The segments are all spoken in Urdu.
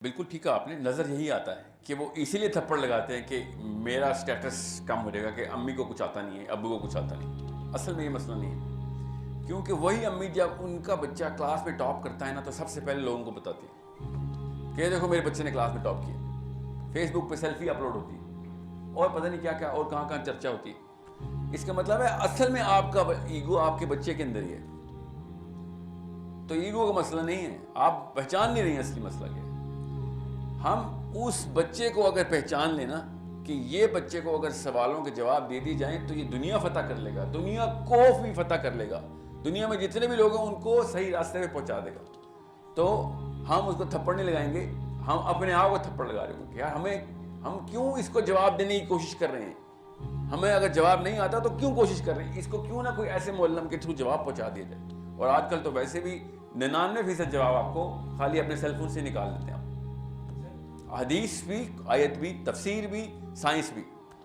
بالکل ٹھیک ہے آپ نے. نظر یہی آتا ہے کہ وہ اسی لیے تھپڑ لگاتے ہیں کہ میرا سٹیٹس کم ہو جائے گا, کہ امی کو کچھ آتا نہیں ہے, ابو کو کچھ آتا نہیں. اصل میں یہ مسئلہ نہیں ہے, کیونکہ وہی امی جب ان کا بچہ کلاس میں ٹاپ کرتا ہے نا تو سب سے پہلے لوگوں کو بتاتی ہے کہ دیکھو میرے بچے نے کلاس میں ٹاپ کیا. فیس بک پہ سیلفی اپلوڈ ہوتی ہے اور پتہ نہیں کیا کیا اور کہاں کہاں چرچا ہوتی ہے. اس کا مطلب ہے اصل میں آپ کا ایگو آپ کے بچے کے اندر ہی ہے. تو ایگو کا مسئلہ نہیں ہے, آپ پہچان نہیں رہی ہیں اصلی مسئلہ کیا ہے. ہم اس بچے کو اگر پہچان لیں نا کہ یہ بچے کو اگر سوالوں کے جواب دے دی جائیں تو یہ دنیا فتح کر لے گا, دنیا کو بھی فتح کر لے گا, دنیا میں جتنے بھی لوگ ہیں ان کو صحیح راستے پہ پہنچا دے گا. تو ہم اس کو تھپڑ نہیں لگائیں گے, ہم اپنے آپ کو تھپڑ لگا رہے ہوں کہ یار ہم کیوں اس کو جواب دینے کی کوشش کر رہے ہیں. ہمیں اگر جواب نہیں آتا تو کیوں کوشش کر رہے ہیں, اس کو کیوں نہ کوئی ایسے معلم کے تھرو جواب پہنچا دیا جائے. اور آج کل تو ویسے بھی 99% جواب آپ کو خالی اپنے سیل فون سے نکال دیتے ہیں. حدیث بھی, آیت بھی, تفسیر بھی, سائنس بھی,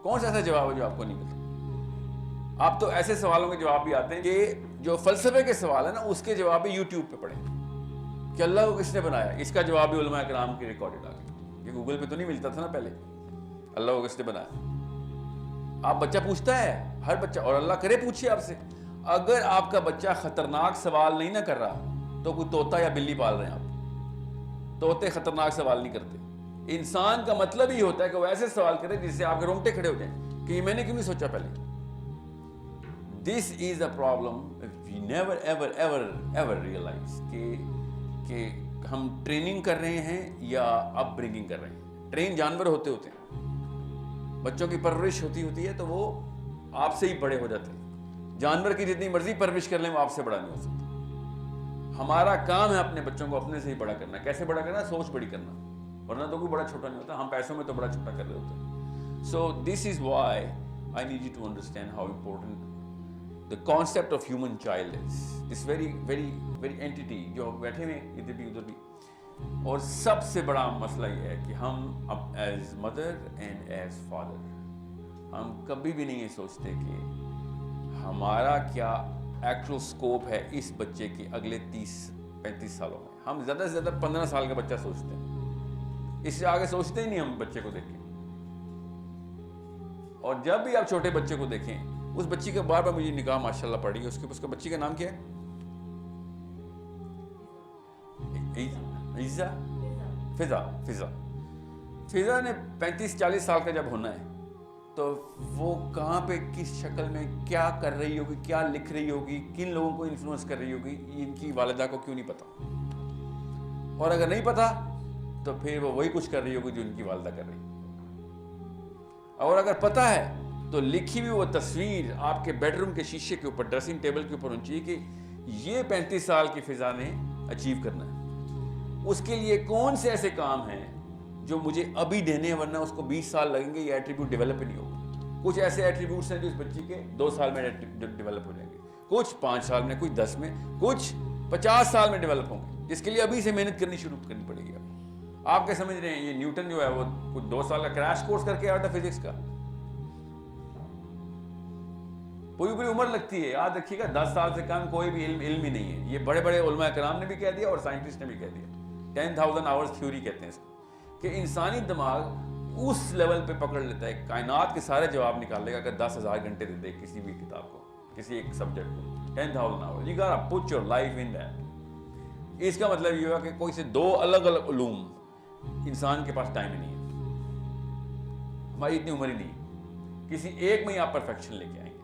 کون سا ایسا جواب ہے جو آپ کو نہیں ملتا. آپ تو ایسے سوالوں کے جواب بھی آتے ہیں کہ جو فلسفے کے سوال ہے نا اس کے جواب بھی یوٹیوب پہ پڑھیں کہ اللہ کو کس نے بنایا, اس کا جواب بھی علماء کرام کی ریکارڈڈ آ گئی. یہ گوگل پہ تو نہیں ملتا تھا نا پہلے, اللہ کو کس نے بنایا. آپ بچہ پوچھتا ہے, ہر بچہ, اور اللہ کرے پوچھے آپ سے. اگر آپ کا بچہ خطرناک سوال نہیں نہ کر رہا تو کوئی طوطا یا بلی پال رہے ہیں آپ. طوطے خطرناک سوال نہیں کرتے. انسان کا مطلب ہی ہوتا ہے کہ وہ ایسے سوال کرے جس سے آپ کے رونگٹے کھڑے ہو جائیں کہ یہ میں نے کیوں نہیں سوچا پہلے. This is a problem we never ever ever ever realise کہ ہم ٹریننگ کر رہے ہیں یا اپ برنگنگ کر رہے ہیں. ٹرین جانور ہوتے ہیں, بچوں کی پرورش ہوتی ہے تو وہ آپ سے ہی بڑے ہو جاتے ہیں. جانور کی جتنی مرضی پرورش کر لیں وہ آپ سے بڑا نہیں ہو سکتا. ہمارا کام ہے اپنے بچوں کو اپنے سے ہی بڑا کرنا. کیسے بڑا کرنا؟ سوچ بڑی کرنا, ورنہ تو کوئی بڑا چھوٹا نہیں ہوتا. ہم پیسوں میں تو بڑا چھوٹا کر رہے ہوتے ہیں. So this is why I need you to understand how important the concept of human child is. This very very very entity جو بیٹھے ہوئے ادھر بھی ادھر بھی. اور سب سے بڑا مسئلہ یہ ہے کہ ہم اب as mother and as father ہم کبھی بھی نہیں یہ سوچتے کہ ہمارا کیا ایکچوئل اسکوپ ہے اس بچے کے اگلے 30-35 سالوں میں. ہم زیادہ سے زیادہ 15 سال کا بچہ سوچتے ہیں, اس سے آگے سوچتے ہی نہیں ہم بچے کو دیکھیں. اور جب بھی آپ چھوٹے بچے کو دیکھیں, اس بچی کے بار بار مجھے نکاح ماشاءاللہ پڑی ہے, اس کا بچی کا نام کیا ہے؟ فضا نے 35-40 سال کا جب ہونا ہے تو وہ کہاں پہ کس شکل میں کیا کر رہی ہوگی, کیا لکھ رہی ہوگی, کن لوگوں کو انفلوئنس کر رہی ہوگی, ان کی والدہ کو کیوں نہیں پتا. اور اگر نہیں پتا تو پھر وہ وہی کچھ کر رہی ہوگی جو ان کی والدہ کر رہی. اور اگر پتا ہے تو لکھی ہوئی وہ تصویر آپ کے بیڈ روم کے شیشے کے اوپر, ڈریسنگ ٹیبل کے اوپر ہونی چاہیے کہ یہ 35 سال کی فضا نے اچیو کرنا ہے. اس کے لیے کون سے ایسے کام ہیں جو مجھے ابھی دینے ہیں, ورنہ اس کو 20 سال لگیں گے, یہ ایٹریبیوٹ ڈیولپ ہی نہیں ہوگا. کچھ ایسے ایٹریبیوٹس ہیں جو اس بچی کے 2 سال میں ڈیولپ ہو جائیں گے, کچھ 5 سال میں, کچھ 10 میں, کچھ 50 سال میں ڈیولپ ہوں گے, جس کے لیے ابھی سے محنت کرنی شروع کرنی پڑے گی. آپ کیا سمجھ رہے ہیں یہ نیوٹن جو ہے وہ کچھ 2 سال کا کریش کورس کر کے آیا تھا فزکس کا؟ پوری عمر لگتی ہے. یاد رکھیے گا 10 سال سے کم کوئی بھی علم ہی نہیں ہے. یہ بڑے بڑے علماء کرام نے بھی کہہ دیا اور سائنٹسٹ نے بھی کہہ دیا. 10,000 آورس تھیوری کہتے ہیں اس کو, کہ انسانی دماغ اس لیول پہ پکڑ لیتا ہے, کائنات کے سارے جواب نکال لے گا اگر 10,000 گھنٹے دے دے کسی بھی کتاب کو, کسی ایک سبجیکٹ کو. 10,000 hours, you gotta put your life in that. اس کا مطلب یہ ہوا کہ کوئی سے 2 الگ الگ علوم انسان کے پاس ٹائم ہی نہیں ہے. ہماری اتنی عمر ہی نہیں ہے, کسی ایک میں ہی آپ پرفیکشن لے کے آئیں گے.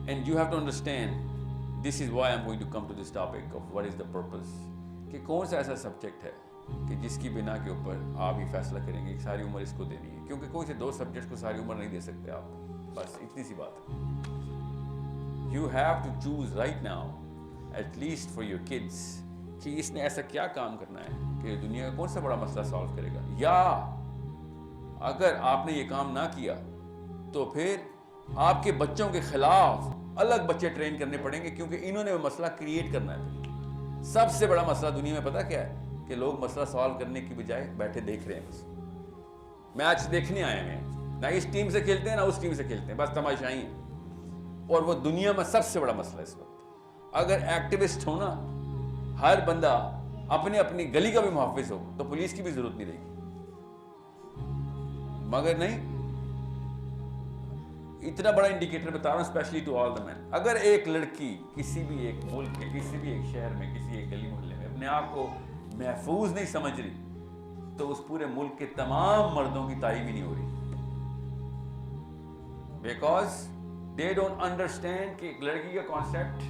And you have to understand, this is why I'm going to come to this topic of what is the purpose. کہ کون سا ایسا سبجیکٹ ہے کہ جس کی بنا کے اوپر آپ ہی فیصلہ کریں گے کہ ساری عمر اس کو دینی ہے, کیونکہ کوئی سے 2 سبجیکٹ کو ساری عمر نہیں دے سکتے آپ. بس اتنی سی بات ہے. You have to choose right now, at least for your kids, کہ اس نے ایسا کیا کام کرنا ہے کہ دنیا کا کون سا بڑا مسئلہ سالو کرے گا. یا اگر آپ نے یہ کام نہ کیا تو پھر آپ کے بچوں کے خلاف الگ بچے ٹرین کرنے پڑیں گے, کیونکہ انہوں نے وہ مسئلہ کریٹ کرنا ہے. سب سے بڑا مسئلہ دنیا میں پتہ کیا ہے؟ کہ لوگ مسئلہ سالو کرنے کی بجائے بیٹھے دیکھ رہے ہیں. بس میچ دیکھنے آئے ہیں, نہ اس ٹیم سے کھیلتے ہیں نہ اس ٹیم سے کھیلتے ہیں, بس تماشائی ہیں. اور وہ دنیا میں سب سے بڑا مسئلہ اس وقت. اگر ایکٹیوسٹ ہونا, ہر بندہ اپنے اپنی گلی کا بھی محافظ ہو تو پولیس کی بھی ضرورت نہیں رہے گی. مگر نہیں, اتنا بڑا انڈیکیٹر بتا رہا ہوں اسپیشلی ٹو آل دا مین. اگر ایک لڑکی کسی بھی ایک ملک میں, کسی بھی ایک شہر میں, کسی ایک گلی محلے میں اپنے آپ کو محفوظ نہیں سمجھ رہی تو اس پورے ملک کے تمام مردوں کی تعلیم ہی نہیں ہو رہی. بیکاز دے ڈونٹ انڈرسٹینڈ کہ ایک لڑکی کا کانسیپٹ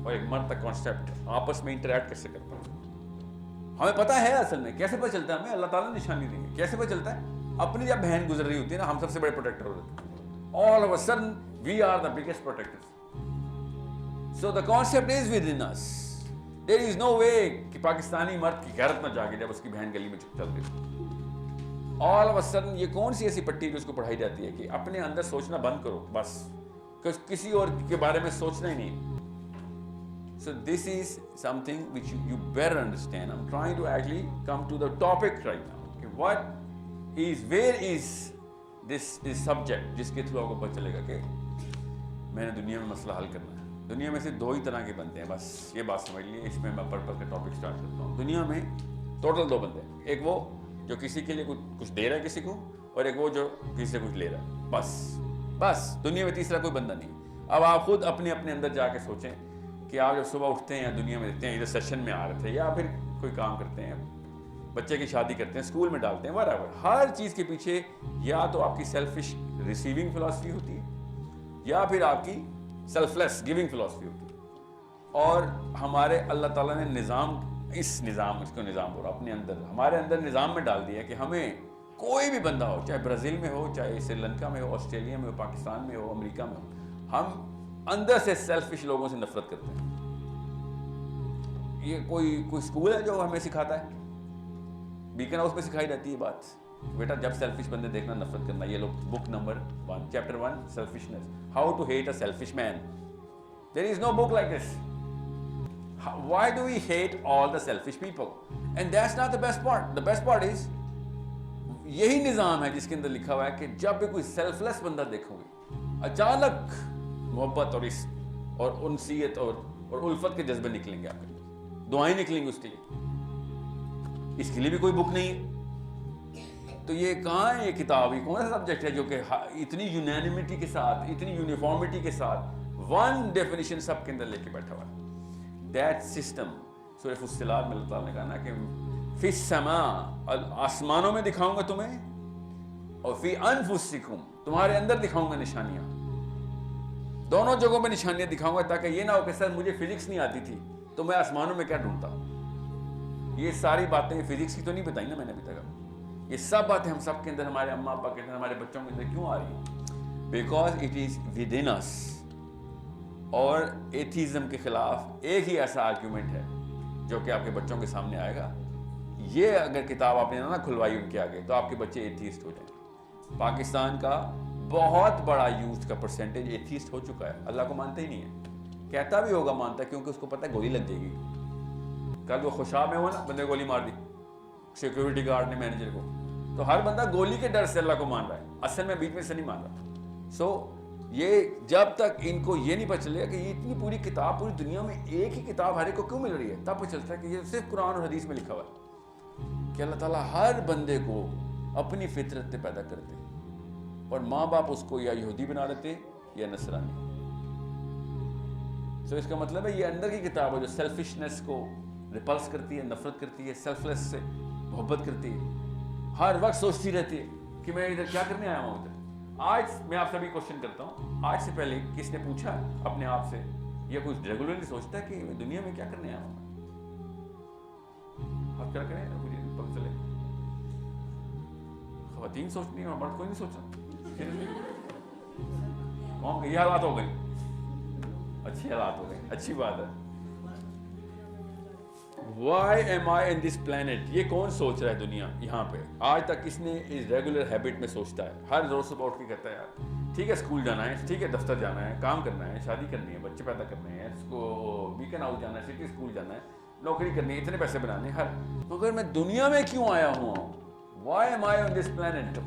اور ایک مرد کا کانسیپٹ آپس میں انٹریکٹ کیسے کرتا ہے. ہمیں پتا ہے اصل میں کیسے پتہ چلتا ہے, ہمیں اللہ تعالیٰ نے نشانی دی ہے. کیسے پتہ چلتا ہے؟ اپنی جب بہن گزر رہی ہوتی ہے نا, ہم سب سے بڑے پروٹیکٹر ہوتے ہیں. All of a sudden we are the biggest protectors. So the concept is within us. There is no way کہ پاکستانی مرد کی غیرت نہ جاگے جب اس کی بہن گلی میں چل رہی ہے. All of a sudden یہ کون سی ایسی پٹی جو اس کو پڑھائی جاتی ہے کہ اپنے اندر سوچنا بند کرو, بس کسی اور کے بارے میں سوچنا ہی نہیں. So this is something which you better understand. I'm trying to actually come to the topic right now. Okay, where is this subject جس کے تھرو آپ کو پتہ چلے گا کہ میں نے دنیا میں مسئلہ حل کرنا ہے. دنیا میں سے دو ہی طرح کے بندے ہیں, بس یہ بات سمجھ لیے. اس میں پرپز کا ٹاپک سٹارٹ کرتا ہوں. دنیا میں ٹوٹل دو بندے ہیں, ایک وہ جو کسی کے لیے کچھ دے رہا ہے کسی کو, اور ایک وہ جو کسی سے کچھ لے رہا ہے. بس دنیا میں تیسرا کوئی بندہ نہیں. اب آپ خود اپنے اندر جا کے سوچیں کہ آپ جب صبح اٹھتے ہیں یا دنیا میں دیکھتے ہیں, ادھر سیشن میں آ رہے تھے یا پھر کوئی کام کرتے ہیں, بچے کی شادی کرتے ہیں, اسکول میں ڈالتے ہیں, whatever, ہر چیز کے پیچھے یا تو آپ کی سیلفش ریسیونگ فلاسفی ہوتی ہے یا پھر آپ کی سیلف لیس گیونگ فلاسفی ہوتی ہے. اور ہمارے اللہ تعالیٰ نے نظام اس کو نظام بولا اپنے اندر, ہمارے اندر نظام میں ڈال دیا کہ ہمیں کوئی بھی بندہ ہو, چاہے برازیل میں ہو, چاہے سری لنکا میں ہو, آسٹریلیا میں ہو, پاکستان میں ہو, امریکہ میں ہو, ہم اندر سے سیلفش لوگوں سے نفرت کرتے ہیں. یہ کوئی اسکول ہے جو ہمیں سکھاتا ہے؟ بیکن ہاؤس میں سکھائی جاتی ہے بات, بیٹا جب سیلفش بندے دیکھنا نفرت کرنا. یہ لوگ book number 1 chapter 1 selfishness, how to hate a selfish man. There is no book like this. Why do we hate all the selfish people? And that's not the best part. The best part is یہی نظام ہے جس کے اندر لکھا ہوا ہے کہ جب بھی کوئی سیلف لیس بندہ دیکھو گے, اچانک محبت اور انسیت اور الفت کے جذبے نکلیں گے, آپ کے دعائیں نکلیں گی اس کے لیے. اس کے لیے بھی کوئی بک نہیں ہے. تو یہ کہاں ہے یہ کتاب, یہ کون سا سبجیکٹ ہے جو کہ اتنی یونینیمٹی کے ساتھ, اتنی یونیفارمٹی کے ساتھ ون ڈیفینیشن سب کے اندر لے کے بیٹھا ہوا ہے. دیٹ سسٹم سورہ فصلات میں اللہ تعالیٰ نے کہا نا کہ فی السماء, آسمانوں میں دکھاؤں گا تمہیں, اور فی انفسکم, تمہارے اندر دکھاؤں گا نشانیاں. دونوں جگہوں میں نشانیاں دکھاؤں گا تاکہ یہ نہ ہو کہ سر مجھے فزکس نہیں آتی تھی تو میں آسمانوں میں کیا ڈھونڈتا. یہ ساری باتیں فزکس کی تو نہیں بتائی نا میں نے ابھی تک. یہ سب باتیں ہم سب کے اندر, ہمارے اماں ابا کے اندر, ہمارے بچوں کے اندر کیوں آ رہی ہیں؟ Because it is with in us. اور ایتھیزم کے خلاف ایک ہی ایسا آرگیومنٹ ہے جو کہ آپ کے بچوں کے سامنے آئے گا. یہ اگر کتاب آپ نے نہ کھلوائی ان کے آگے تو آپ کے بچے ایتھیسٹ ہو جائیں. پاکستان کا بہت بڑا یوتھ کا پرسنٹیج ایتھیسٹ ہو چکا ہے, اللہ کو مانتے ہی نہیں ہے. کہتا بھی ہوگا مانتا ہے کیونکہ اس کو پتہ ہے گولی لگ جائے گی. کل وہ خوشاب میں ہوا نا, بندے گولی مار دی سیکورٹی گارڈ نے مینیجر کو, تو ہر بندہ گولی کے ڈر سے اللہ کو مان رہا ہے, اصل میں بیچ میں سے نہیں مان رہا. سو یہ جب تک ان کو یہ نہیں پتہ چلے گا کہ یہ اتنی پوری کتاب پوری دنیا میں ایک ہی کتاب ہر ایک کو کیوں مل رہی ہے, تب پتہ چلتا ہے کہ یہ صرف قرآن اور حدیث میں لکھا ہوا ہے کہ اللہ تعالیٰ ہر بندے کو اپنی فطرت سے پیدا کرتے, اور ماں باپ اس کو یا یہودی بنا دیتے یا نصرانی. سو اس کا مطلب ہے یہ اندر کی کتاب ہے جو سیلفشنس کو ریپلس کرتی ہے, نفرت کرتی ہے, سیلف لیس سے محبت کرتی ہے, ہر وقت سوچتی رہتی ہے کہ میں ادھر کیا کرنے آیا ہوں. ادھر آج میں آپ سے بھی کوشچن کرتا ہوں, آج سے پہلے کس نے پوچھا اپنے آپ سے, یا کوئی ریگولرلی سوچتا ہے کہ دنیا میں کیا کرنے آیا ہوں؟ آپ کیا کریں مجھے پتہ چلے. خواتین سوچتی ہیں اور مرد کوئی نہیں سوچا. یہ حالات ہو گئے, اچھی حالات ہو گئے, اچھی بات ہے. Why am I in this planet? یہ کون سوچ رہا ہے دنیا یہاں پہ؟ آج تک کس نے اس ریگولر ہیبٹ میں سوچتا ہے؟ ہر روز صبح اٹھ کے کہتا ہے یار ٹھیک ہے اسکول جانا ہے, ٹھیک ہے دفتر جانا ہے, کام کرنا ہے, شادی کرنی ہے, بچے پیدا کرنے ہیں, اس کو ویکینڈ ہاؤس جانا ہے, سٹی اسکول جانا ہے, نوکری کرنی ہے, اتنے پیسے بنانے ہیں. مگر میں دنیا میں کیوں آیا ہوں؟ Why am I on this planet?